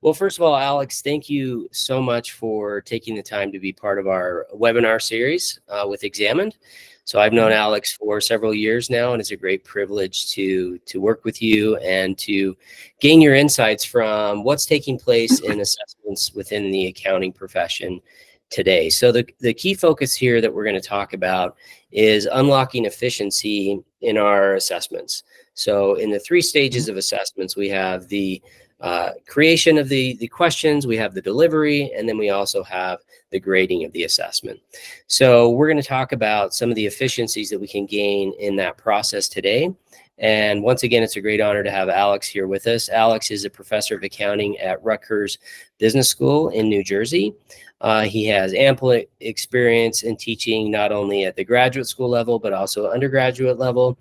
Well, first of all, Alex, thank you so much for taking the time to be part of our webinar series with Examined. So I've known Alex for several years now, and it's a great privilege to work with you and to gain your insights from what's taking place in assessments within the accounting profession today. So the key focus here that we're going to talk about is unlocking efficiency in our assessments. So in the three stages of assessments, we have the creation of the questions, we have the delivery, and then we also have the grading of the assessment. So we're going to talk about some of the efficiencies that we can gain in that process today. And once again, it's a great honor to have Alex here with us. Alex is a professor of accounting at Rutgers Business School in New Jersey. He has ample experience in teaching not only at the graduate school level, but also undergraduate level.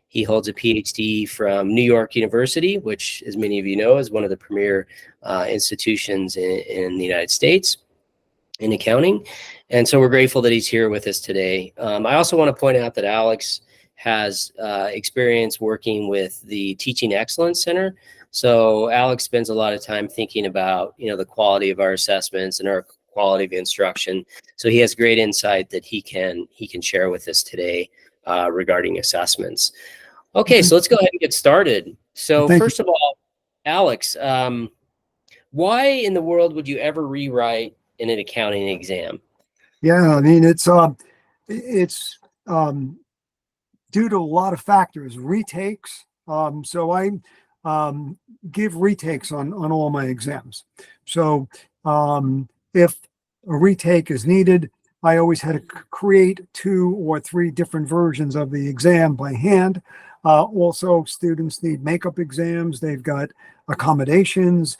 He holds a PhD from New York University, which, as many of you know, is one of the premier institutions in the United States in accounting. And so we're grateful that he's here with us today. I also want to point out that Alex has experience working with the Teaching Excellence Center. So Alex spends a lot of time thinking about, the quality of our assessments and our quality of instruction. So he has great insight that he can share with us today regarding assessments. Okay, so let's go ahead and get started. So first of all, Alex, why in the world would you ever rewrite in an accounting exam? Yeah, I mean, it's due to a lot of factors, retakes. So I give retakes on all my exams. So if a retake is needed, I always had to create 2 or 3 different versions of the exam by hand. Also, students need makeup exams. They've got accommodations.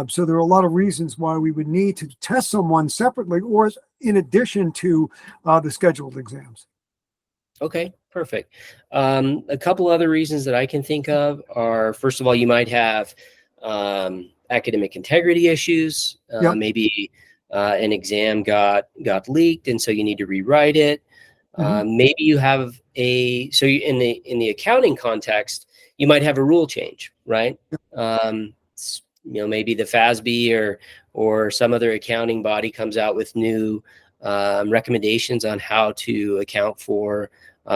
So there are a lot of reasons why we would need to test someone separately or in addition to the scheduled exams. Okay, perfect. A couple other reasons that I can think of are, first of all, you might have academic integrity issues. Maybe an exam got leaked, and so you need to rewrite it. Maybe you have in the accounting context, you might have a rule change, right? Maybe the FASB or some other accounting body comes out with new recommendations on how to account for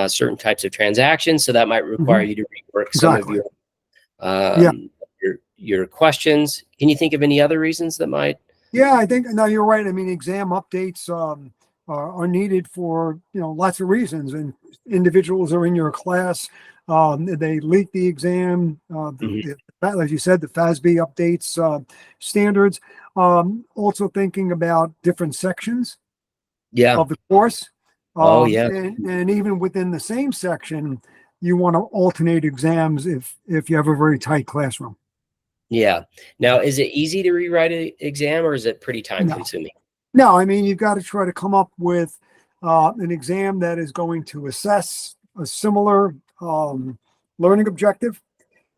certain types of transactions. So that might require you to rework some of your questions. Can you think of any other reasons that might? Yeah, I think no, you're right. I mean, exam updates are needed for lots of reasons, and individuals are in your class. They leak the exam. As you said, the FASB updates standards. Also thinking about different sections of the course. And even within the same section, you want to alternate exams if you have a very tight classroom. Yeah. Now, is it easy to rewrite an exam, or is it pretty time consuming? No, I mean, you've got to try to come up with an exam that is going to assess a similar learning objective.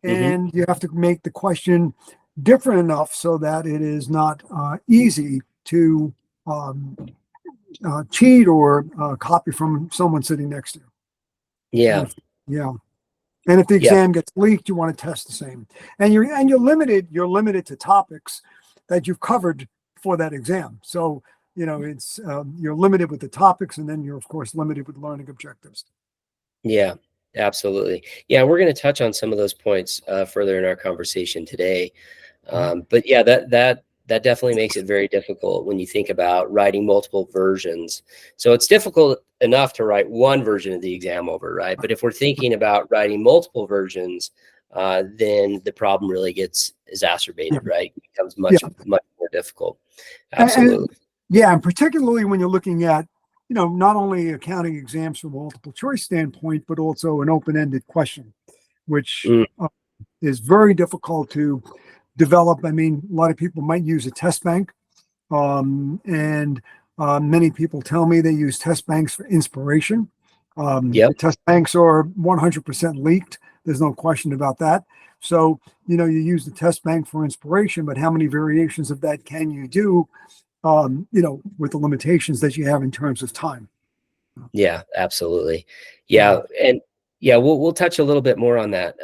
And you have to make the question different enough so that it is not easy to cheat or copy from someone sitting next to you. And if the exam gets leaked, you want to test the same. And you're limited to topics that you've covered for that exam. So, it's you're limited with the topics, and then you're of course limited with learning objectives. Yeah, absolutely. Yeah, we're going to touch on some of those points further in our conversation today. But yeah, that definitely makes it very difficult when you think about writing multiple versions. So it's difficult enough to write one version of the exam over, right? But if we're thinking about writing multiple versions, then the problem really gets exacerbated, right? It becomes much more difficult. Absolutely. And particularly when you're looking at, not only accounting exams from a multiple choice standpoint, but also an open-ended question, which is very difficult to develop. I mean, a lot of people might use a test bank, and many people tell me they use test banks for inspiration. Test banks are 100% leaked. There's no question about that. So, you use the test bank for inspiration, but how many variations of that can you do, with the limitations that you have in terms of time? Yeah, absolutely. Yeah. Yeah, we'll touch a little bit more on that.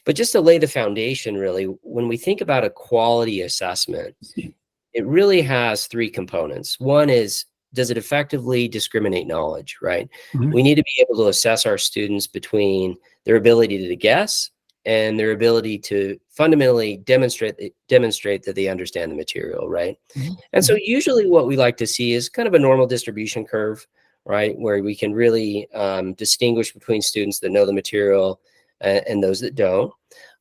But just to lay the foundation, really, when we think about a quality assessment, it really has three components. One is, does it effectively discriminate knowledge, right? Mhm. We need to be able to assess our students between their ability to guess and their ability to fundamentally demonstrate that they understand the material, right? Mhm. And so usually what we like to see is kind of a normal distribution curve, right? Where we can really distinguish between students that know the material and those that don't.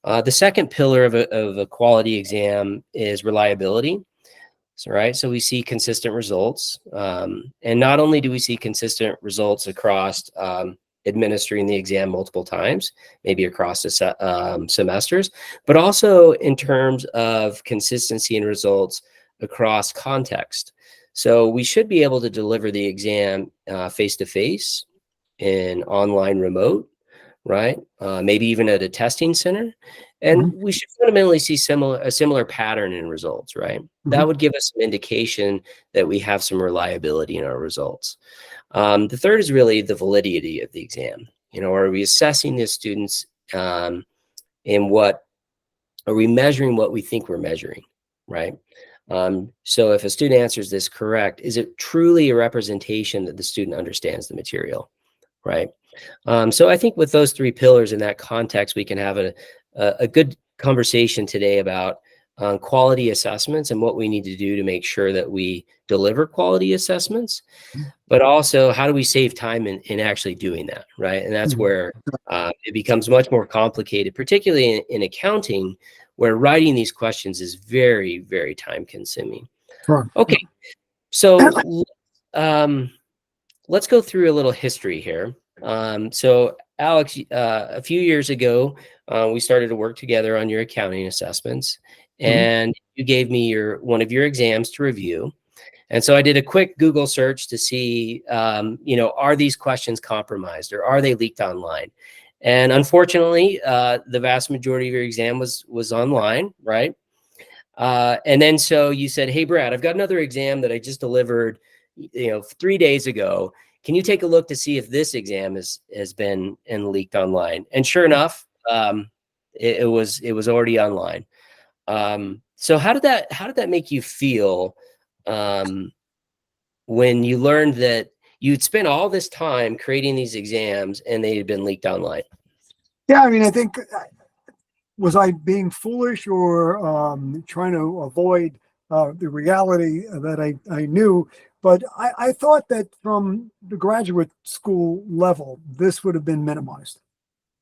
The second pillar of a quality exam is reliability. So, right. So we see consistent results. And not only do we see consistent results across administering the exam multiple times, maybe across the semesters, but also in terms of consistency in results across context. So we should be able to deliver the exam face to face, in online remote, right? Maybe even at a testing center. And Mhm. we should fundamentally see a similar pattern in results, right? That Mhm. would give us some indication that we have some reliability in our results. The third is really the validity of the exam. You know, are we assessing the students in what, are we measuring what we think we're measuring, right? So if a student answers this correct, is it truly a representation that the student understands the material, right? So I think with those three pillars in that context, we can have a good conversation today about quality assessments and what we need to do to make sure that we deliver quality assessments, but also how do we save time in actually doing that, right? And that's Mhm. where it becomes much more complicated, particularly in accounting, where writing these questions is very, very time consuming. Sure. Okay, so um, let's go through a little history here. So Alex, a few years ago, we started to work together on your accounting assessments, Mhm. and you gave me one of your exams to review. And so I did a quick Google search to see, are these questions compromised or are they leaked online? And unfortunately, the vast majority of your exam was online, right? And then so you said, "Hey, Brad, I've got another exam that I just delivered, 3 days ago. Can you take a look to see if this exam has been and leaked online?" And sure enough, it was already online. So how did that make you feel um, when you learned that you'd spent all this time creating these exams and they had been leaked online? Yeah, I mean, I think was I being foolish or trying to avoid the reality that I knew? But I thought that from the graduate school level, this would have been minimized,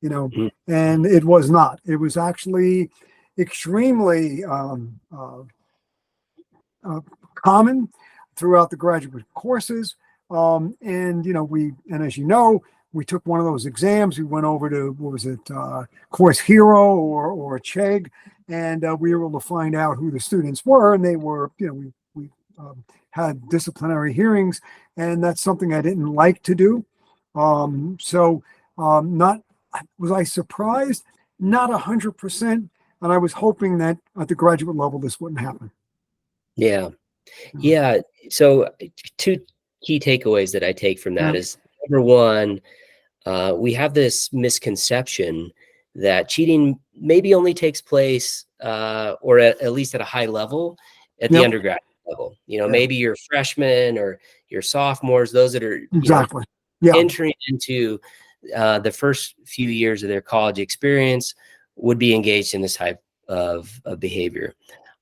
you know, Mhm. and it was not. It was actually extremely uh, common throughout the graduate courses. And and as you know, we took one of those exams. We went over to what was it, Course Hero or Chegg, and we were able to find out who the students were, and they were, we had disciplinary hearings, and that's something I didn't like to do. Not was I surprised? Not 100%, and I was hoping that at the graduate level this wouldn't happen. Yeah. Yeah. Yeah. So two key takeaways that I take from Yeah. that is, number one, we have this misconception that cheating maybe only takes place, or at least at a high level, at the Yep. undergraduate level. Yeah. Maybe your freshmen or your sophomores, those that are, Exactly. Yeah. entering into the first few years of their college experience would be engaged in this type of behavior.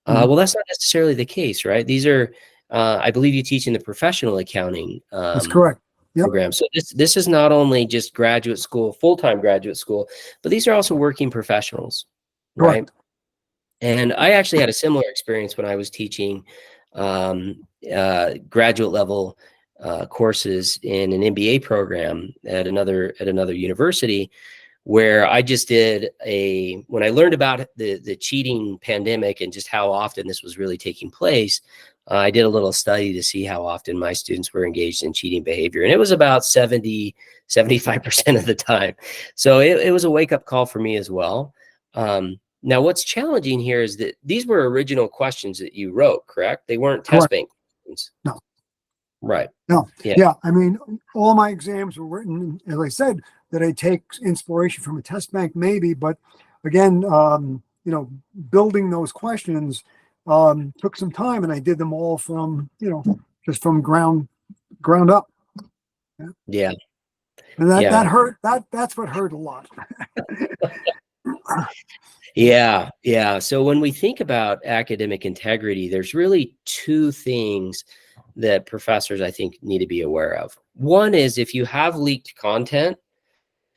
Mhm. Well, that's not necessarily the case, right? These are, I believe you teach in the professional accounting That's correct. Yep. program. So this is not only just graduate school, full-time graduate school, but these are also working professionals, right? Correct. And I actually had a similar experience when I was teaching graduate level courses in an MBA program at another university, where I just did when I learned about the cheating pandemic and just how often this was really taking place, I did a little study to see how often my students were engaged in cheating behavior. And it was about 75% of the time. So it was a wake up call for me as well. Now, what's challenging here is that these were original questions that you wrote, correct? They weren't test Correct. bank questions. No. Right. No. Yeah. Yeah. I mean, all my exams were written, as I said, that I take inspiration from a test bank? Maybe, but again, building those questions took some time, and I did them all from, just from ground up. Yeah. And that hurt. That's what hurt a lot. Yeah. So when we think about academic integrity, there's really two things that professors, I think, need to be aware of. One is if you have leaked content,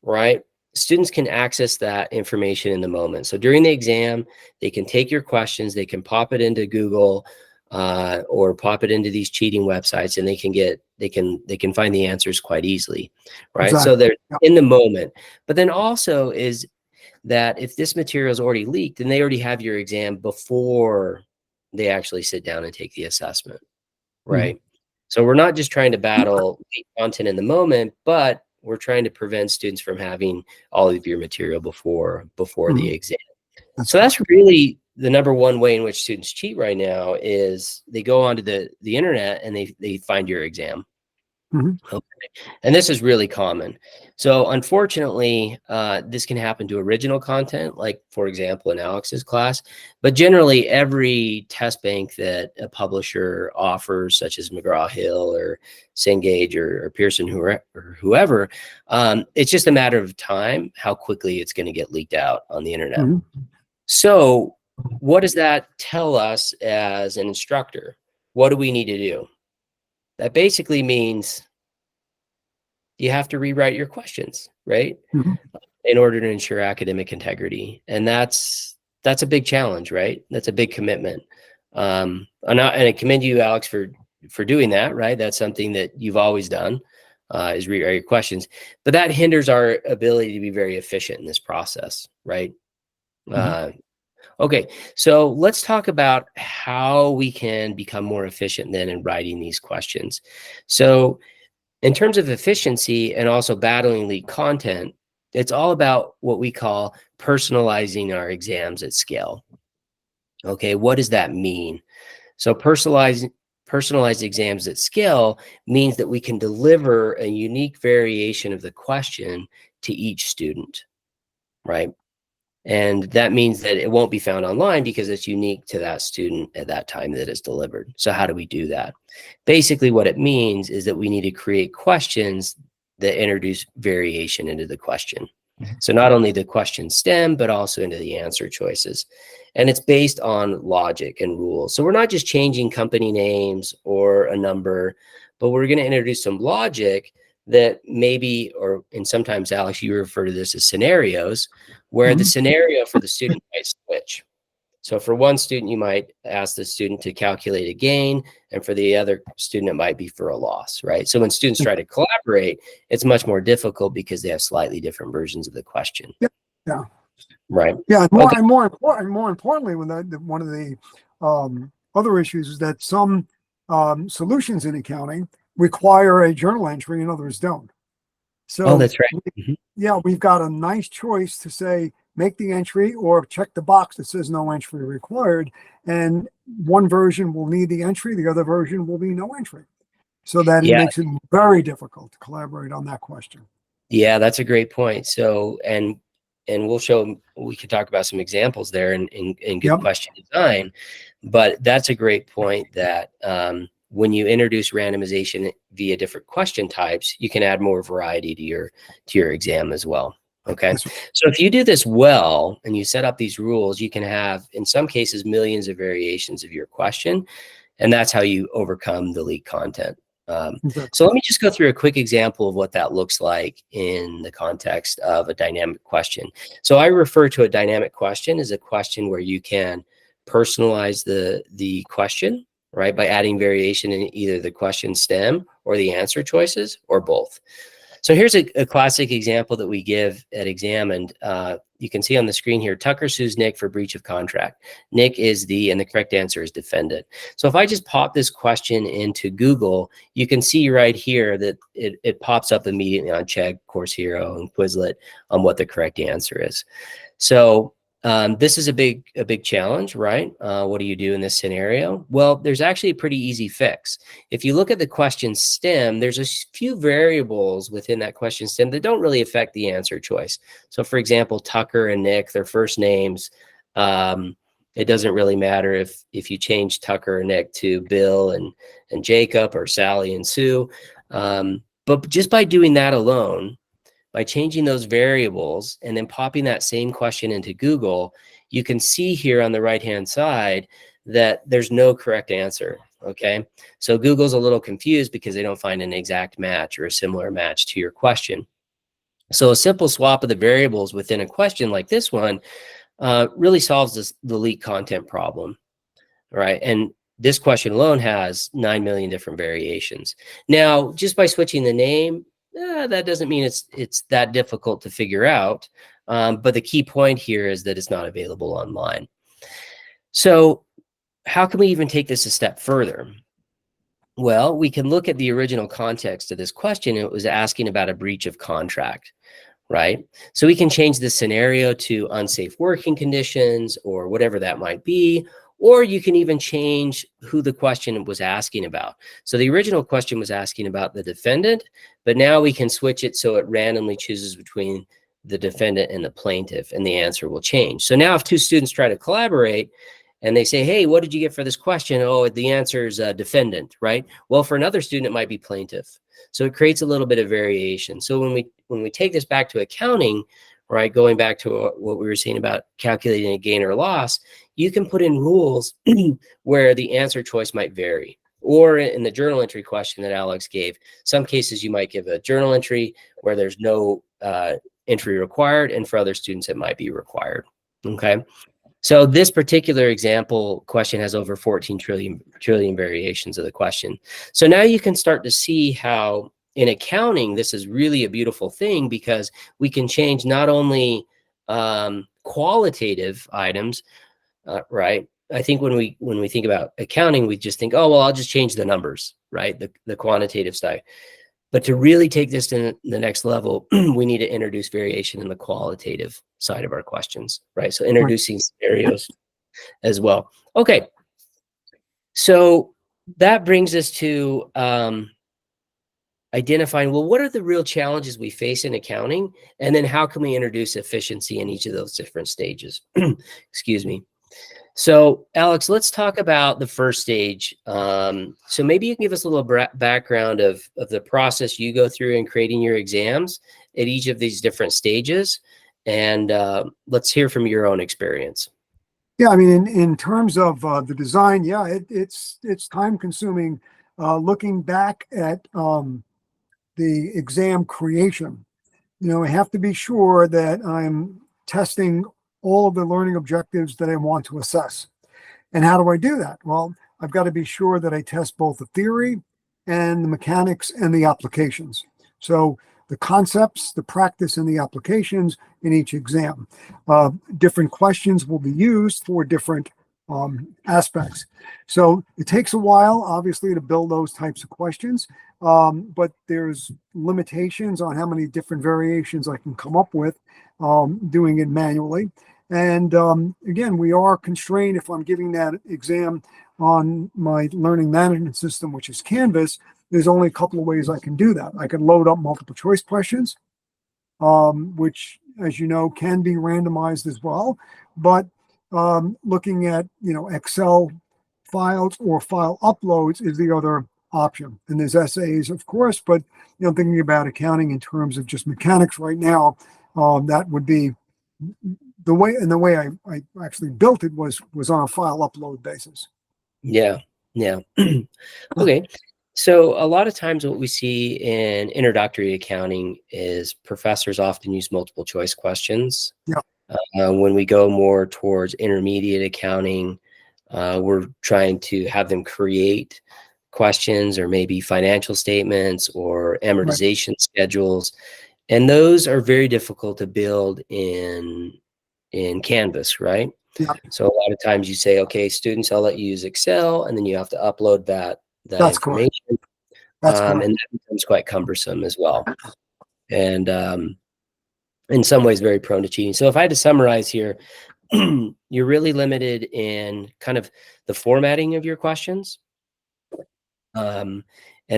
right, students can access that information in the moment. So during the exam, they can take your questions, they can pop it into Google or pop it into these cheating websites, and they can find the answers quite easily, right? Exactly. So they're in the moment. But then also is that if this material is already leaked, then they already have your exam before they actually sit down and take the assessment, right? Mm-hmm. So we're not just trying to battle leaked content in the moment, but we're trying to prevent students from having all of your material before mm-hmm. the exam. So that's really the number one way in which students cheat right now is they go onto the internet and they find your exam. Mm-hmm. Okay. And this is really common. So unfortunately, this can happen to original content, like, for example, in Alex's class. But generally, every test bank that a publisher offers, such as McGraw-Hill or Cengage or Pearson or whoever, it's just a matter of time how quickly it's going to get leaked out on the internet. Mm-hmm. So what does that tell us as an instructor? What do we need to do? That basically means you have to rewrite your questions, right? Mm-hmm. In order to ensure academic integrity. And that's a big challenge, right? That's a big commitment. And I commend you, Alex, for doing that, right? That's something that you've always done, is rewrite your questions. But that hinders our ability to be very efficient in this process, right? Mm-hmm. Okay, so let's talk about how we can become more efficient then in writing these questions. So in terms of efficiency and also battling leaked content, it's all about what we call personalizing our exams at scale. Okay, what does that mean? So personalized exams at scale means that we can deliver a unique variation of the question to each student, right? And that means that it won't be found online because it's unique to that student at that time that it's delivered. So how do we do that? Basically, what it means is that we need to create questions that introduce variation into the question. So not only the question stem, but also into the answer choices. And it's based on logic and rules. So we're not just changing company names or a number, but we're going to introduce some logic that maybe, and sometimes, Alex, you refer to this as scenarios, where the scenario for the student might switch. So for one student, you might ask the student to calculate a gain, and for the other student, it might be for a loss, right? So when students try to collaborate, it's much more difficult because they have slightly different versions of the question. Yeah. Right. Yeah. And more importantly, one of the other issues is that some solutions in accounting require a journal entry and others don't. So that's right. We've got a nice choice to say, make the entry or check the box that says no entry required. And one version will need the entry, the other version will be no entry. So that it makes it very difficult to collaborate on that question. Yeah, that's a great point. So, and we could talk about some examples there in good question design, but that's a great point that when you introduce randomization via different question types, you can add more variety to your exam as well. Okay. So if you do this well and you set up these rules, you can have, in some cases, millions of variations of your question. And that's how you overcome the leaked content. So let me just go through a quick example of what that looks like in the context of a dynamic question. So I refer to a dynamic question as a question where you can personalize the question, right, by adding variation in either the question stem or the answer choices or both. So here's a classic example that we give at Examined. You can see on the screen here, Tucker sues Nick for breach of contract. Nick is and the correct answer is defendant. So if I just pop this question into Google, you can see right here that it pops up immediately on Chegg, Course Hero, and Quizlet on what the correct answer is. So This is a big challenge, right? What do you do in this scenario? Well, there's actually a pretty easy fix. If you look at the question stem, there's a few variables within that question stem that don't really affect the answer choice. So for example, Tucker and Nick, their first names, it doesn't really matter if you change Tucker and Nick to Bill and Jacob, or Sally and Sue. But just by doing that alone, by changing those variables and then popping that same question into Google, you can see here on the right-hand side that there's no correct answer, okay? So Google's a little confused because they don't find an exact match or a similar match to your question. So a simple swap of the variables within a question like this one really solves the leak content problem, right? And this question alone has 9 million different variations. Now, just by switching the name, that doesn't mean it's that difficult to figure out. But the key point here is that it's not available online. So how can we even take this a step further? Well, we can look at the original context of this question. It was asking about a breach of contract, right? So we can change the scenario to unsafe working conditions or whatever that might be, or you can even change who the question was asking about. So the original question was asking about the defendant, but now we can switch it so it randomly chooses between the defendant and the plaintiff, and the answer will change. So now if two students try to collaborate and they say, hey, what did you get for this question? Oh, the answer is defendant, right? Well, for another student, it might be plaintiff. So it creates a little bit of variation. So when we take this back to accounting, right, going back to what we were saying about calculating a gain or loss, you can put in rules where the answer choice might vary. Or in the journal entry question that Alex gave, some cases you might give a journal entry where there's no entry required, and for other students it might be required. Okay. So this particular example question has over 14 trillion variations of the question. So now you can start to see how in accounting, this is really a beautiful thing, because we can change not only qualitative items, right? I think when we think about accounting, we just think, oh, well, I'll just change the numbers, right? The quantitative side. But to really take this to the next level, we need to introduce variation in the qualitative side of our questions, right? So introducing scenarios as well. Okay. So that brings us to identifying, well, what are the real challenges we face in accounting? And then how can we introduce efficiency in each of those different stages? Excuse me. So Alex, let's talk about the first stage. So maybe you can give us a little background of the process you go through in creating your exams at each of these different stages. And let's hear from your own experience. Yeah, I mean, in terms of the design, yeah, it's time consuming. Looking back at the exam creation, I have to be sure that I'm testing all of the learning objectives that I want to assess. And how do I do that? Well, I've got to be sure that I test both the theory and the mechanics and the applications. So the concepts, the practice, and the applications in each exam. Different questions will be used for different aspects. So it takes a while, obviously, to build those types of questions, but there's limitations on how many different variations I can come up with doing it manually. And again, we are constrained if I'm giving that exam on my learning management system, which is Canvas. There's only a couple of ways I can do that. I can load up multiple choice questions, which, as you know, can be randomized as well. But looking at, Excel files or file uploads is the other option. And there's essays, of course, but, thinking about accounting in terms of just mechanics right now, that would be the way I actually built it was on a file upload basis. Yeah. Okay. So a lot of times what we see in introductory accounting is professors often use multiple choice questions. Yeah. When we go more towards intermediate accounting, we're trying to have them create questions or maybe financial statements or amortization schedules. And those are very difficult to build in Canvas, right? Yeah. So a lot of times you say, okay, students, I'll let you use Excel, and then you have to upload that That's information. correct. That's correct. And that becomes quite cumbersome as well. And in some ways very prone to cheating. So if I had to summarize here, you're really limited in kind of the formatting of your questions. And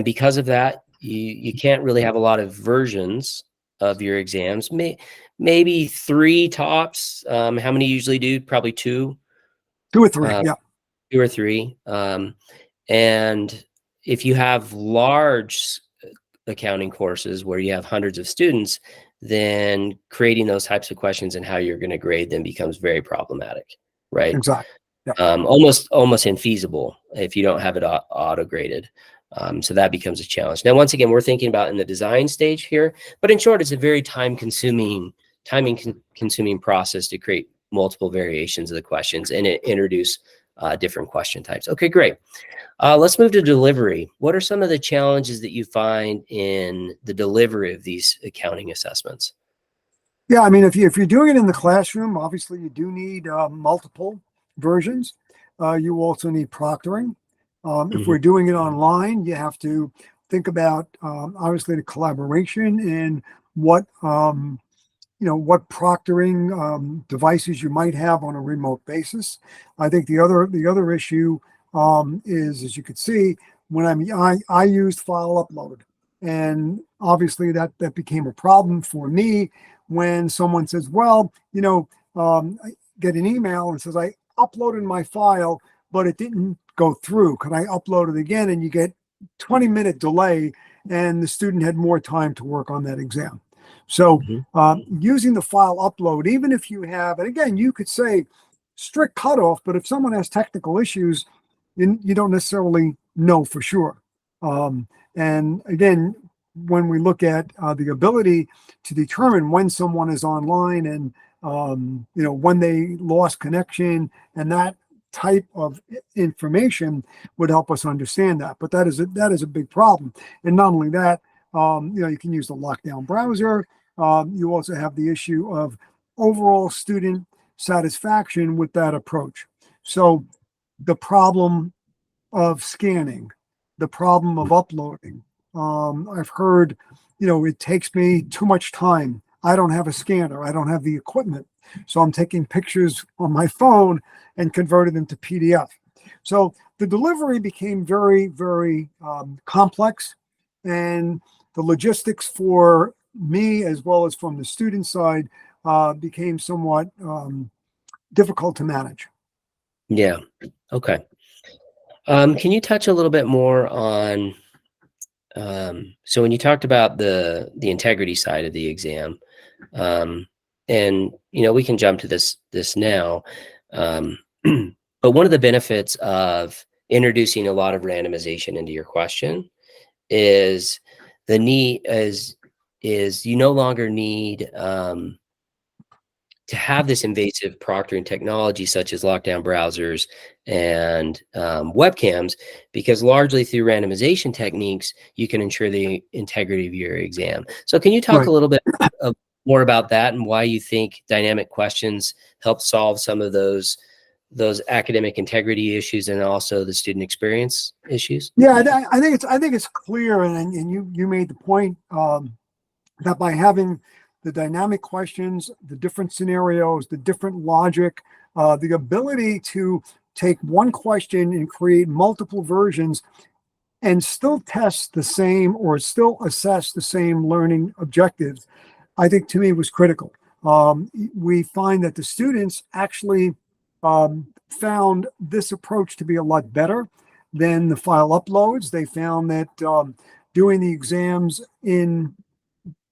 because of that, you can't really have a lot of versions of your exams. Maybe 3 tops. How many you usually do? Probably 2. 2 or 3, yeah. 2 or 3. And if you have large accounting courses where you have hundreds of students, then creating those types of questions and how you're going to grade them becomes very problematic, right? Exactly. Yeah. Almost infeasible if you don't have it auto graded. So that becomes a challenge. Now, once again, we're thinking about in the design stage here, but in short, it's a very time consuming process to create multiple variations of the questions and introduce different question types. Okay, great. Let's move to delivery. What are some of the challenges that you find in the delivery of these accounting assessments? Yeah, I mean, if you're doing it in the classroom, obviously you do need multiple versions. You also need proctoring. If we're doing it online, you have to think about obviously the collaboration and what what proctoring devices you might have on a remote basis. I think the other issue is, as you could see, when I used file upload, and obviously that became a problem for me when someone says, well, I get an email and says I uploaded my file, but it didn't go through. Could I upload it again? And you get 20-minute delay, and the student had more time to work on that exam. So using the file upload, even if you have, and again, you could say strict cutoff, but if someone has technical issues, you don't necessarily know for sure. And again, when we look at the ability to determine when someone is online and when they lost connection, and that type of information would help us understand that. But that is a big problem. And not only that, you can use the lockdown browser. You also have the issue of overall student satisfaction with that approach. So the problem of scanning, the problem of uploading. I've heard, it takes me too much time. I don't have a scanner. I don't have the equipment. So I'm taking pictures on my phone and converting them to PDF. So the delivery became very, very complex, and the logistics for me, as well as from the student side, became somewhat difficult to manage. Yeah. Okay. Can you touch a little bit more on, so when you talked about the integrity side of the exam, and we can jump to this now, but one of the benefits of introducing a lot of randomization into your question is the need is you no longer need to have this invasive proctoring technology such as lockdown browsers and webcams, because largely through randomization techniques, you can ensure the integrity of your exam. So can you talk a little bit more about that and why you think dynamic questions help solve some of those academic integrity issues and also the student experience issues? Yeah, I think it's clear, and you made the point that by having the dynamic questions, the different scenarios, the different logic, the ability to take one question and create multiple versions and still test the same or still assess the same learning objectives, I think to me was critical. We find that the students actually found this approach to be a lot better than the file uploads. They found that doing the exams in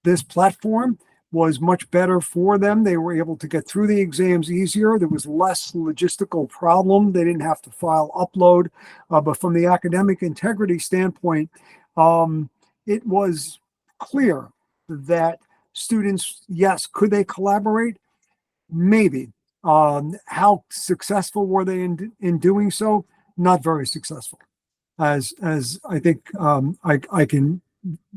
this platform was much better for them. They were able to get through the exams easier. There was less logistical problem. They didn't have to file upload. But from the academic integrity standpoint, it was clear that students, yes, could they collaborate? Maybe. How successful were they in doing so? Not very successful. As I think I can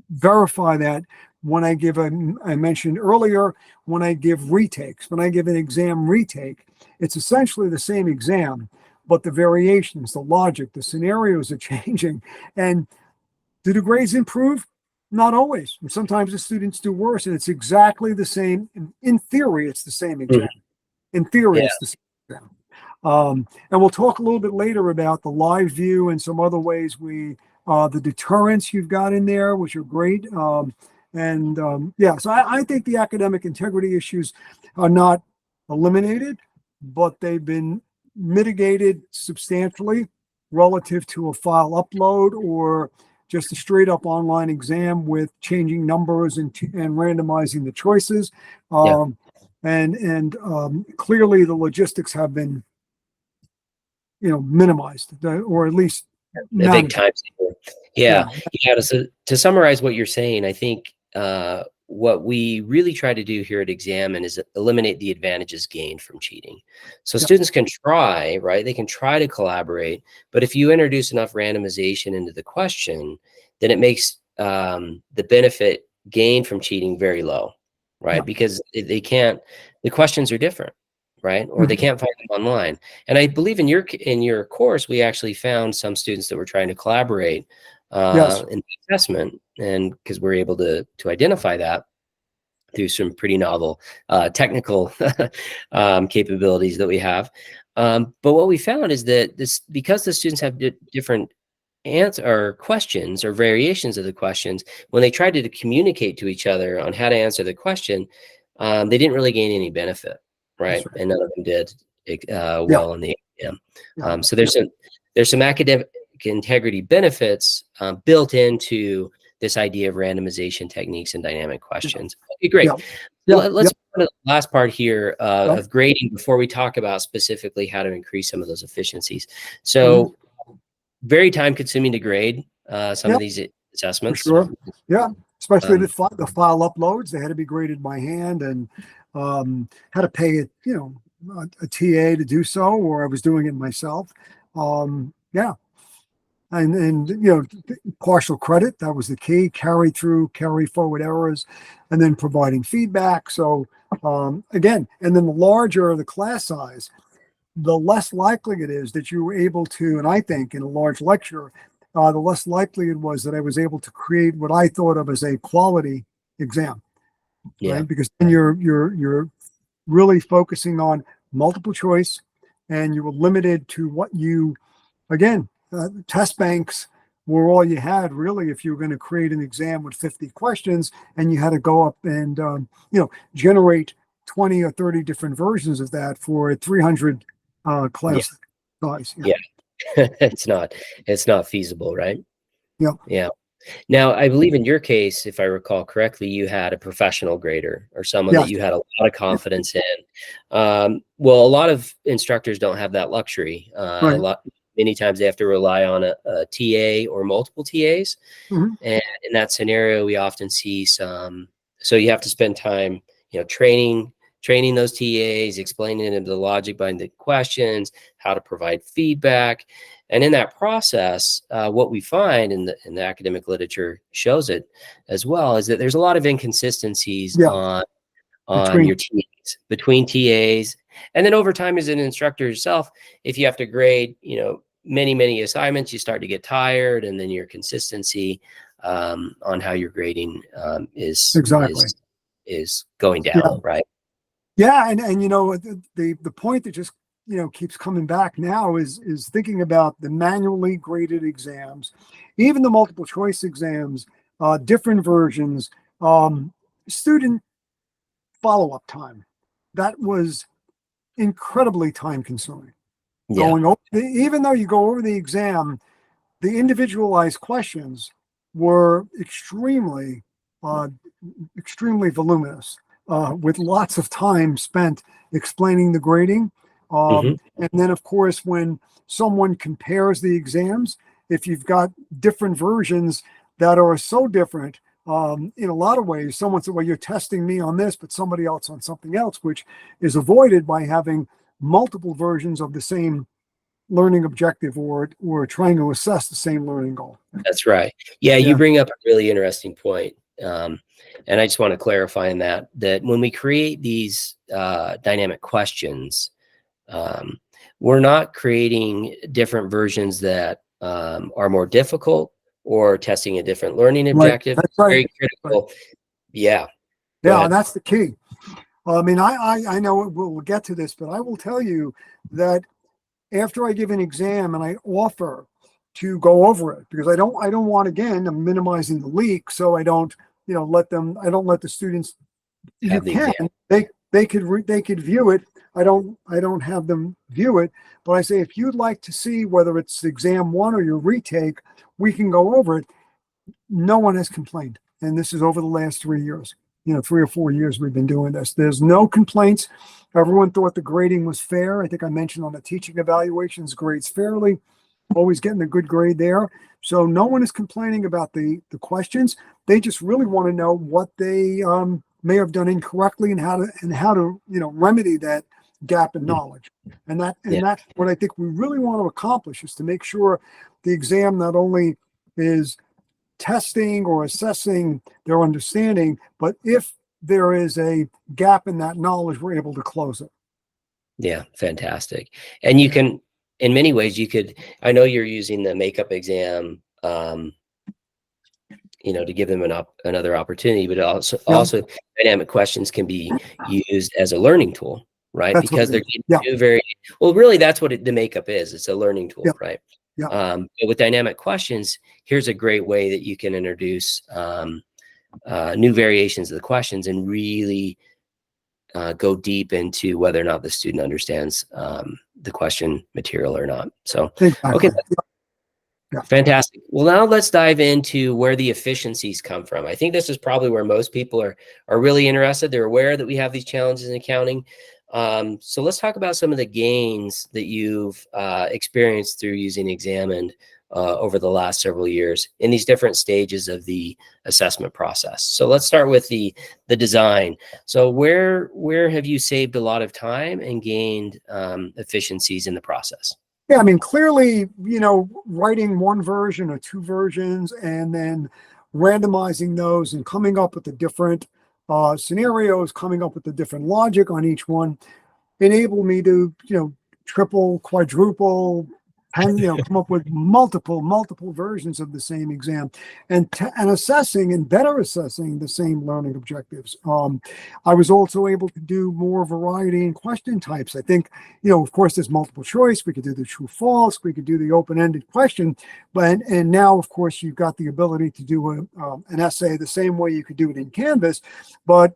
verify that when I give I mentioned earlier, when I give retakes, when I give an exam retake, it's essentially the same exam, but the variations, the logic, the scenarios are changing. And do the grades improve? Not always. Sometimes the students do worse, and it's exactly the same. In theory, it's the same exam. In theory, Yeah. it's the same exam. And we'll talk a little bit later about the live view and some other ways the deterrents you've got in there, which are great. Yeah, so I think the academic integrity issues are not eliminated, but they've been mitigated substantially relative to a file upload or just a straight up online exam with changing numbers and randomizing the choices. Yeah. Clearly the logistics have been, minimized, or at least A big managed. time saver. Yeah. Yeah. Yeah. So to summarize what you're saying, I think what we really try to do here at Examine is eliminate the advantages gained from cheating. So Yeah. students can try, right? They can try to collaborate, but if you introduce enough randomization into the question, then it makes the benefit gained from cheating very low, right? Yeah. Because they can't, the questions are different, right? Or they Mhm. can't find them online. And I believe in your course, we actually found some students that were trying to collaborate Yes. in the assessment, and because we're able to identify that through some pretty novel technical capabilities that we have. But what we found is that because the students have different answer or questions or variations of the questions, when they tried to communicate to each other on how to answer the question, they didn't really gain any benefit, That's right? right. And none of them did Yeah. well in the exam. Yeah. So there's some academic integrity benefits built into this idea of randomization techniques and dynamic Yeah. questions. Okay, great. Yeah. So Yeah. let's go to the last part here Yeah. of grading before we talk about specifically how to increase some of those efficiencies. Mhm. So very time consuming to grade some Yeah. of these For assessments. sure. Yeah. Especially Um, the file uploads, they had to be graded by hand, and had to pay it, a TA to do so, or I was doing it myself. Yeah. And partial credit, that was the key. Carry forward errors, and then providing feedback. So again, and then the larger the class size, the less likely it is that you were able to, and I think in a large lecture, the less likely it was that I was able to create what I thought of as a quality exam, yeah, right? Because then you're really focusing on multiple choice, and you were limited to what again, test banks were all you had really if you were going to create an exam with 50 questions, and you had to go up and generate 20 or 30 different versions of that for a 300 yeah, class size. Yeah. yeah. It's not feasible, right? Yeah. Yeah. Now, I believe in your case, if I recall correctly, you had a professional grader or someone that Yes. you had a lot of confidence in. Well, a lot of instructors don't have that luxury. Right. Many times they have to rely on a TA or multiple TAs. Mhm. And in that scenario, we often see so you have to spend time, training those TAs, explaining them the logic behind the questions, how to provide feedback. And in that process, what we find in the academic literature shows it as well, is that there's a lot of inconsistencies Yeah. on Between. your TAs, between TAs. And then over time as an instructor yourself, if you have to grade, many assignments, you start to get tired, and then your consistency on how you're grading Exactly. is going Yeah. down, right? Yeah. And the point that just keeps coming back now is thinking about the manually graded exams, even the multiple choice exams, different versions, student follow-up time. That was incredibly time consuming. Yeah. Even though you go over the exam, the individualized questions were uh, extremely voluminous, with lots of time spent explaining the grading. Hmm. And then, of course, when someone compares the exams, if you've got different versions that are so different, in a lot of ways, someone said, well, you're testing me on this, but somebody else on something else, which is avoided by having multiple versions of the same learning objective, or trying to assess the same learning goal. That's right. Yeah, you Yeah. bring up a really interesting point. And I just want to clarify in that when we create these dynamic questions, we're not creating different versions that are more difficult or testing a different learning Right. objective. That's It's right. very Right. critical. Yeah, go Yeah. And ahead. that's the key. I mean, I know we'll get to this, but I will tell you that after I give an exam and I offer to go over it, because I don't want, again, I'm minimizing the leak, so I don't, I don't let the students. You Have the can, exam. they could view it. I don't have them view it, but I say, if you'd like to see whether it's exam one or your retake, we can go over it. No one has complained, and this is over the last 3 years. 3 or 4 years we've been doing this. There's no complaints. Everyone thought the grading was fair. I think I mentioned on the teaching evaluations, grades fairly, always getting a good grade there. So no one is complaining about the questions. They just really want to know what they may have done incorrectly, and how to remedy that gap in knowledge. And Yeah. that's what I think we really want to accomplish, is to make sure the exam not only is testing or assessing their understanding, but if there is a gap in that knowledge, we're able to close it. Yeah, fantastic. And you can, in many ways, I know you're using the makeup exam, to give them another opportunity, but also dynamic questions can be used as a learning tool, right? That's Because what they're two well, really, that's what the makeup is. It's a learning tool, right? Yeah. But with dynamic questions, here's a great way that you can introduce new variations of the questions and really go deep into whether or not the student understands the question material or not. So, exactly. Okay. Yeah. Fantastic. Well, now let's dive into where the efficiencies come from. I think this is probably where most people are really interested. They're aware that we have these challenges in accounting. So let's talk about some of the gains that you've experienced through using Examined over the last several years in these different stages of the assessment process. So let's start with the design. So where have you saved a lot of time and gained efficiencies in the process? Yeah, I mean, clearly, writing one version or two versions and then randomizing those and coming up with the different scenarios, coming up with the different logic on each one, enable me to, triple, quadruple, and come up with multiple versions of the same exam, and assessing and better assessing the same learning objectives. I was also able to do more variety in question types. I think, of course, there's multiple choice. We could do the true false. We could do the open-ended question, and now, of course, you've got the ability to do an essay the same way you could do it in Canvas. But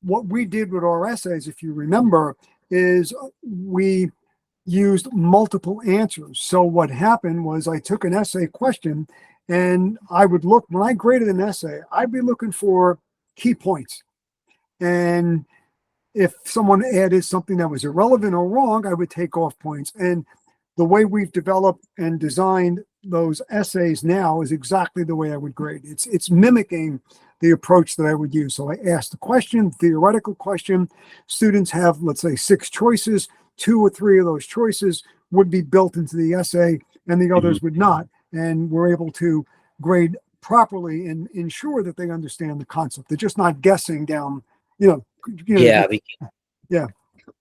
what we did with our essays, if you remember, is we used multiple answers. So what happened was, I took an essay question and I would look, when I graded an essay, I'd be looking for key points. And if someone added something that was irrelevant or wrong, I would take off points. And the way we've developed and designed those essays now is exactly the way I would grade. It's mimicking the approach that I would use. So I asked the question, theoretical question. Students have, let's say, 6 choices. 2 or 3 of those choices would be built into the essay, and the others would not. And we're able to grade properly and ensure that they understand the concept. They're just not guessing down, yeah.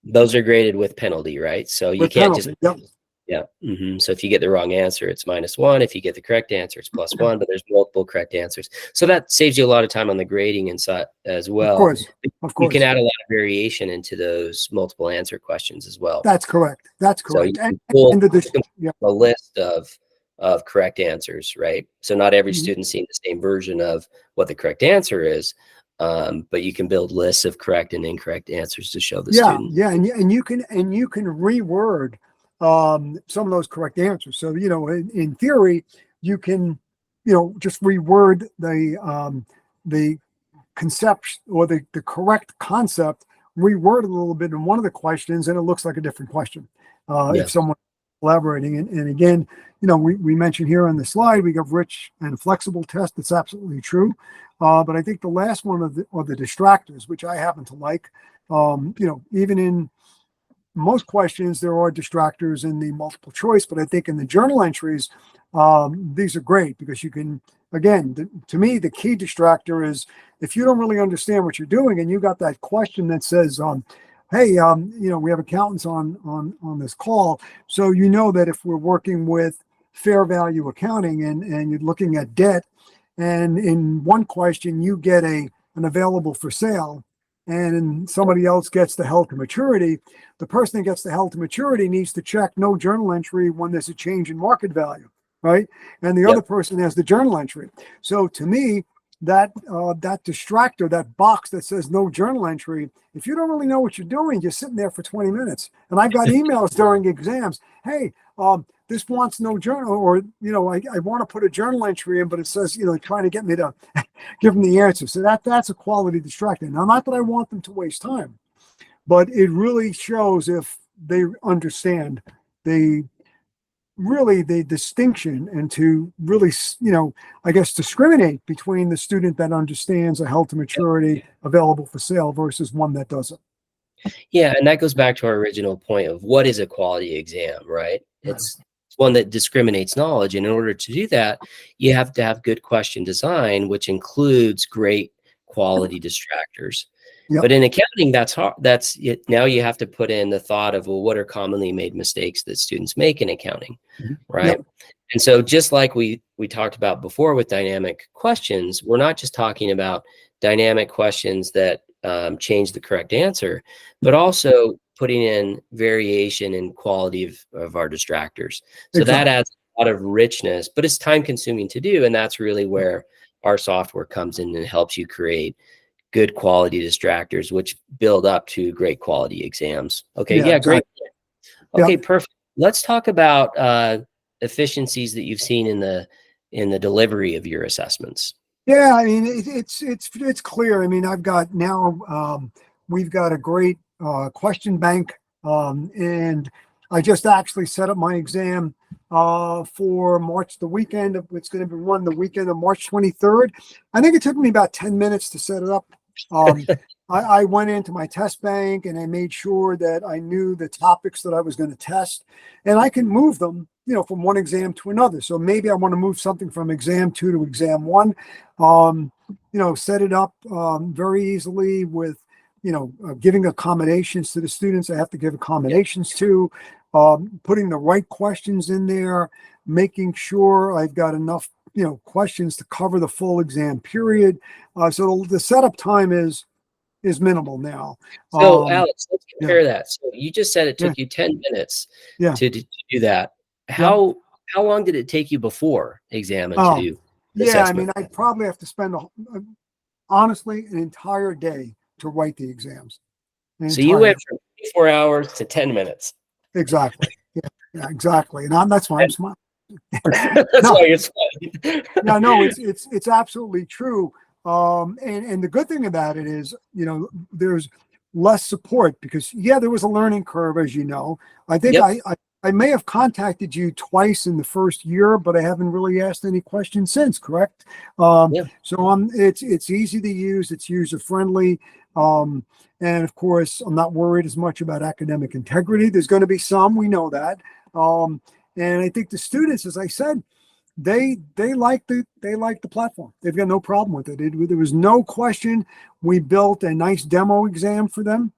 Those are graded with penalty, right? So you can't penalty. just So if you get the wrong answer, it's -1. If you get the correct answer, it's +1. But there's multiple correct answers, so that saves you a lot of time on the grading inside as well. Of course, you can add a lot of variation into those multiple answer questions as well. That's correct. So you And pull a list of correct answers, right? So not every student's seeing the same version of what the correct answer is, but you can build lists of correct and incorrect answers to show the student. Yeah, and you can reword some of those correct answers. So in theory, you can just reword the concept or the correct concept, reword it a little bit in one of the questions, and it looks like a different question. If someone collaborating, and again, we mentioned here on the slide, we got rich and flexible tests. That's absolutely true. But I think the last one are the distractors, which I happen to like. Even in most questions, there are distractors in the multiple choice, but I think in the journal entries, these are great, because you can, again, to me, the key distractor is if you don't really understand what you're doing and you got that question that says, hey, we have accountants on this call. So that if we're working with fair value accounting and you're looking at debt, and in one question you get an available for sale, and somebody else gets the held to maturity, the person that gets the held to maturity needs to check no journal entry when there's a change in market value, right? And the other person has the journal entry. So to me, that distractor, that box that says no journal entry, if you don't really know what you're doing, you're sitting there for 20 minutes. And I've got emails during exams. Hey, this wants no journal, or, I want to put a journal entry in, but it says, trying to get me to give them the answer. So that's a quality distractor. Now, not that I want them to waste time, but it really shows if they understand the distinction, and to really, I guess, discriminate between the student that understands a held to maturity available for sale versus one that doesn't. Yeah, and that goes back to our original point of what is a quality exam, right? It's one that discriminates knowledge, and in order to do that, you have to have good question design, which includes great quality distractors. Yep. But in accounting, that's hard. That's it. Now you have to put in the thought of, well, what are commonly made mistakes that students make in accounting, right? Yep. And so just like we talked about before with dynamic questions, we're not just talking about dynamic questions that change the correct answer, but also putting in variation and quality of our distractors. So that adds a lot of richness, but it's time consuming to do. And that's really where our software comes in and helps you create good quality distractors, which build up to great quality exams. Okay. Yeah. Great. Okay. Perfect. Let's talk about efficiencies that you've seen in the delivery of your assessments. Yeah, I mean, it's clear. I mean, I've got now, we've got a great question bank, and I just actually set up my exam for March, the weekend of, it's going to be run the weekend of March 23rd. I think it took me about 10 minutes to set it up. I went into my test bank and I made sure that I knew the topics that I was going to test, and I can move them, from one exam to another. So maybe I want to move something from exam 2 to exam 1, set it up very easily with, giving accommodations to the students I have to give accommodations to, putting the right questions in there, making sure I've got enough, questions to cover the full exam period. So the setup time is minimal now. So Alex, let's compare that. So you just said it took you 10 minutes to do that. How long did it take you before exam to do assessment? I mean, I probably have to spend honestly an entire day to write the exams. So you went from 24 hours to 10 minutes. Exactly. Yeah, exactly. And that's why I'm smiling. That's why you're smiling. No, it's absolutely true. And the good thing about it is, there's less support because there was a learning curve, as you know. I think I may have contacted you twice in the first year, but I haven't really asked any questions since, correct? So it's easy to use, it's user friendly. And of course, I'm not worried as much about academic integrity. There's going to be some, we know that. And I think the students, as I said, they like the platform. They've got no problem with it. There was no question. We built a nice demo exam for them.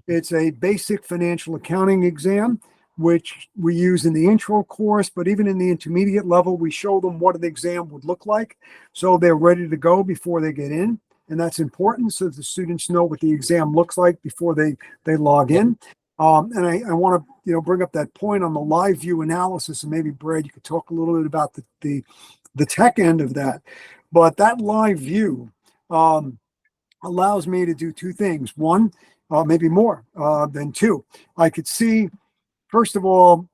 It's a basic financial accounting exam, which we use in the intro course, but even in the intermediate level, we show them what an exam would look like. So they're ready to go before they get in. And that's important so the students know what the exam looks like before they log in. And I want to, bring up that point on the live view analysis, and maybe Brad, you could talk a little bit about the tech end of that. But that live view allows me to do two things. One, maybe more than two. I could see, first of all,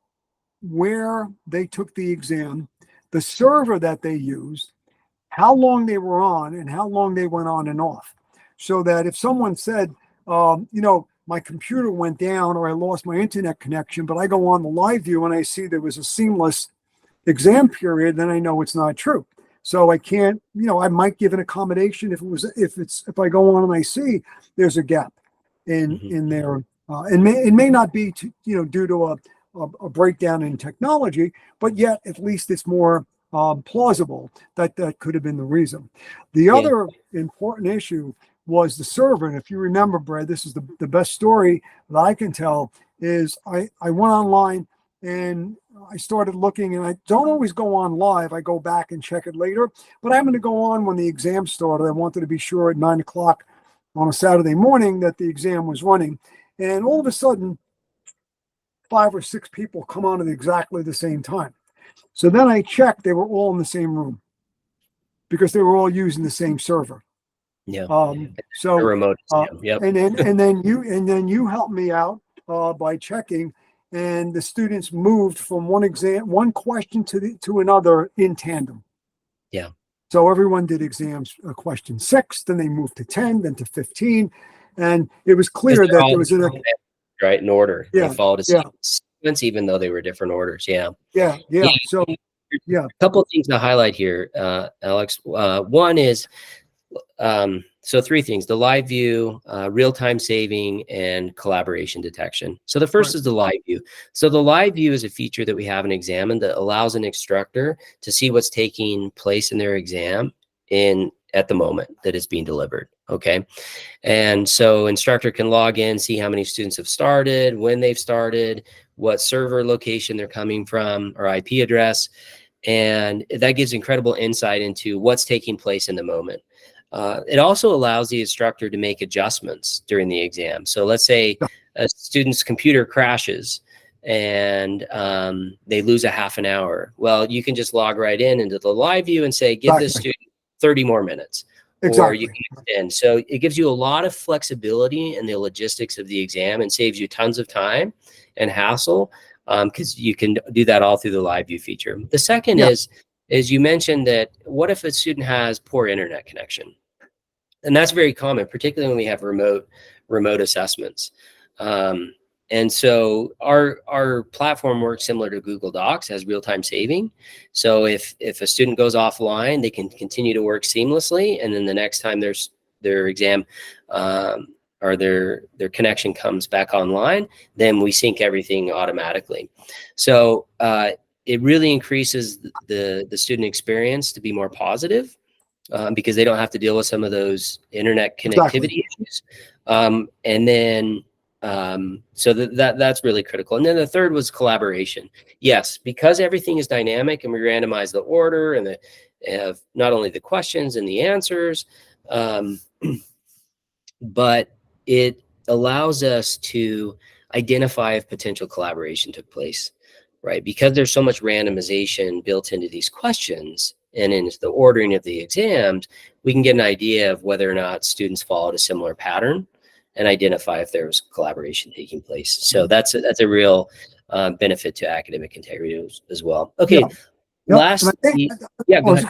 where they took the exam, the server that they used, how long they were on, and how long they went on and off. So that if someone said, my computer went down or I lost my internet connection, but I go on the live view and I see there was a seamless exam period, then I know it's not true. So I can't, I might give an accommodation if I go on and I see there's a gap in there. It may not be due to a breakdown in technology, but yet at least it's more plausible that could have been the reason. The other important issue was the server. And if you remember, Brad, this is the best story that I can tell, is I went online and I started looking, and I don't always go on live. I go back and check it later, but I'm going to go on when the exam started. I wanted to be sure at 9 o'clock on a Saturday morning that the exam was running, and all of a sudden 5 or 6 people come on at exactly the same time. So then I checked, they were all in the same room because they were all using the same server. Yeah. So a remote exam. Yep. and then you helped me out by checking, and the students moved from one question to another in tandem. Yeah. So everyone did exams, question 6, then they moved to 10, then to 15, and it was clear that there was right in order. Yeah, they followed a sequence, even though they were different orders. Yeah. So a couple of things to highlight here, Alex. One is so 3 things: the live view, real-time saving, and collaboration detection. So the first is the live view. So the live view is a feature that we have in Examine that allows an instructor to see what's taking place in their exam at the moment that it's being delivered. Okay. And so instructor can log in, see how many students have started, when they've started, what server location they're coming from, or IP address. And that gives incredible insight into what's taking place in the moment. It also allows the instructor to make adjustments during the exam. So let's say a student's computer crashes and they lose a half an hour. Well, you can just log right into the live view and say, give this student 30 more minutes. Or you can extend. So it gives you a lot of flexibility in the logistics of the exam and saves you tons of time and hassle, because you can do that all through the live view feature. The second is you mentioned that what if a student has poor internet connection? And that's very common, particularly when we have remote assessments. And so our platform works similar to Google Docs, has real-time saving. So if a student goes offline, they can continue to work seamlessly, and then the next time their exam or their connection comes back online, then we sync everything automatically. So it really increases the student experience to be more positive, because they don't have to deal with some of those internet connectivity issues. And then so that's really critical. And then the third was collaboration. Yes, because everything is dynamic and we randomize the order and not only the questions and the answers, but it allows us to identify if potential collaboration took place, right? Because there's so much randomization built into these questions and into the ordering of the exams, we can get an idea of whether or not students followed a similar pattern and identify if there was collaboration taking place. So that's a real benefit to academic integrity as well. Okay. Last, I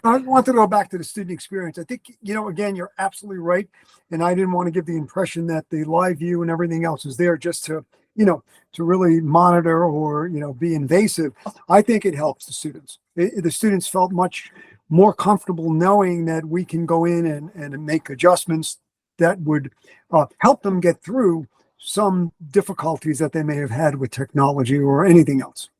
wanted to go back to the student experience. I think, again, you're absolutely right. And I didn't want to give the impression that the live view and everything else is there just to, to really monitor or, be invasive. I think it helps the students. The students felt much more comfortable knowing that we can go in and make adjustments that would help them get through some difficulties that they may have had with technology or anything else.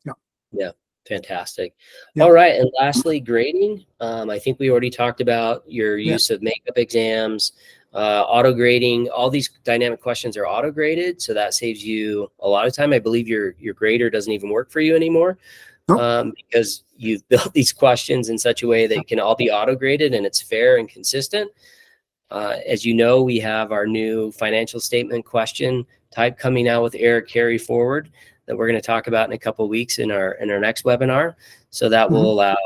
Yeah. Fantastic. All right. And lastly, grading. I think we already talked about your use of makeup exams, auto grading. All these dynamic questions are auto graded. So that saves you a lot of time. I believe your grader doesn't even work for you anymore, because you've built these questions in such a way that it can all be auto graded and it's fair and consistent. As you know, we have our new financial statement question type coming out with Eric Carry Forward that we're going to talk about in a couple of weeks in our next webinar. So that will allow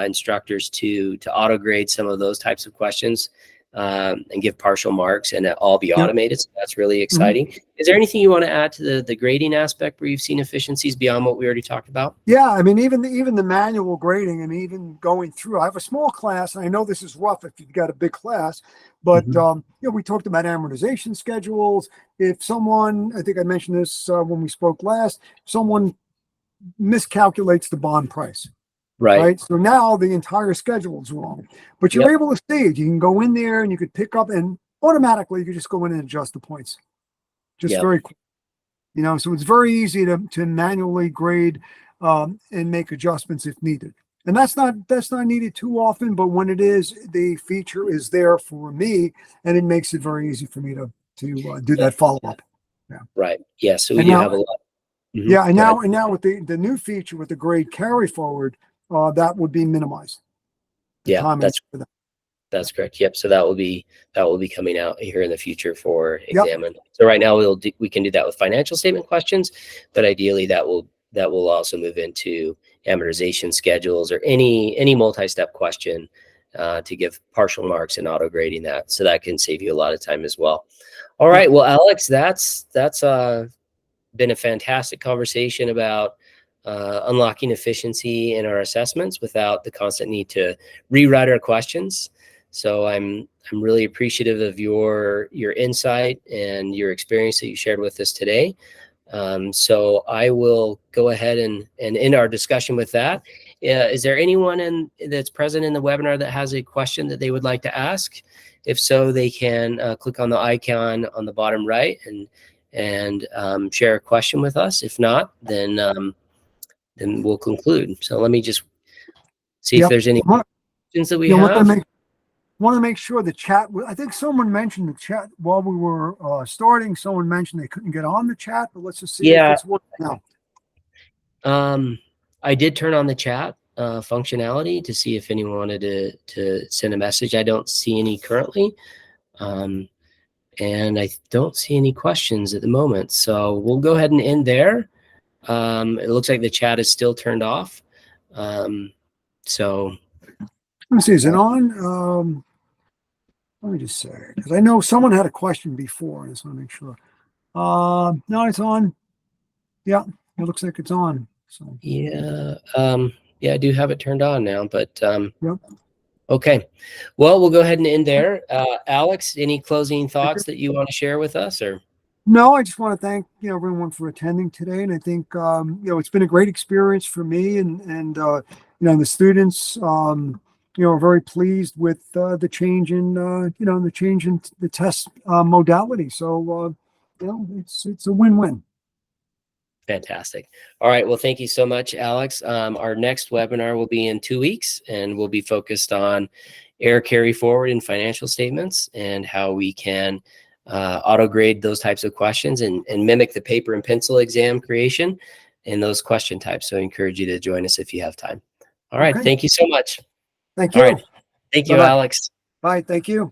instructors to auto grade some of those types of questions and give partial marks, and it all be automated. So that's really exciting. Is there anything you want to add to the grading aspect where you've seen efficiencies beyond what we already talked about? Yeah, I mean, even the manual grading, and even going through, I have a small class, and I know this is rough if you've got a big class, but we talked about amortization schedules. If someone, I think I mentioned this when we spoke last, someone miscalculates the bond price. Right. So now the entire schedule is wrong, but you're able to see it. You can go in there and you could pick up, and automatically you could just go in and adjust the points. Just very quick. So it's very easy to manually grade and make adjustments if needed. And that's not needed too often, but when it is, the feature is there for me, and it makes it very easy for me to do that follow-up. Right. Yeah. So we have a lot. And now with the new feature with the grade carry forward, that would be minimized. That's That's correct. Yep. So that will be coming out here in the future for Yep. Examine. So right now we can do that with financial statement questions, but ideally that will also move into amortization schedules or any multi-step question to give partial marks and auto grading that. So that can save you a lot of time as well. All right. Well, Alex, that's been a fantastic conversation about unlocking efficiency in our assessments without the constant need to rewrite our questions. So I'm really appreciative of your insight and your experience that you shared with us today. So I will go ahead and end our discussion with that. Is there anyone that's present in the webinar that has a question that they would like to ask? If so, they can click on the icon on the bottom right and share a question with us. If not, then we'll conclude. So let me just see if there's any questions that we have. Want to make sure the chat. I think someone mentioned the chat while we were starting. Someone mentioned they couldn't get on the chat, but let's just see if it's working now. I did turn on the chat functionality to see if anyone wanted to send a message. I don't see any currently. And I don't see any questions at the moment. So we'll go ahead and end there. It looks like the chat is still turned off. So let me see, is it on? Let me just say, because I know someone had a question before. I just want to make sure. No, it's on. Yeah, it looks like it's on. So yeah, I do have it turned on now, but yep. Okay. Well, we'll go ahead and end there. Alex, any closing thoughts that you want to share with us, or? No, I just want to thank everyone for attending today, and I think it's been a great experience for me, and the students are very pleased with the change in the test modality. So it's a win-win. Fantastic. All right. Well, thank you so much, Alex. Our next webinar will be in 2 weeks, and we'll be focused on error carry forward in financial statements and how we can auto grade those types of questions and mimic the paper and pencil exam creation in those question types. So I encourage you to join us if you have time. All right. Okay. Thank you so much. Thank you. All right. Thank you, Alex. Bye. Thank you.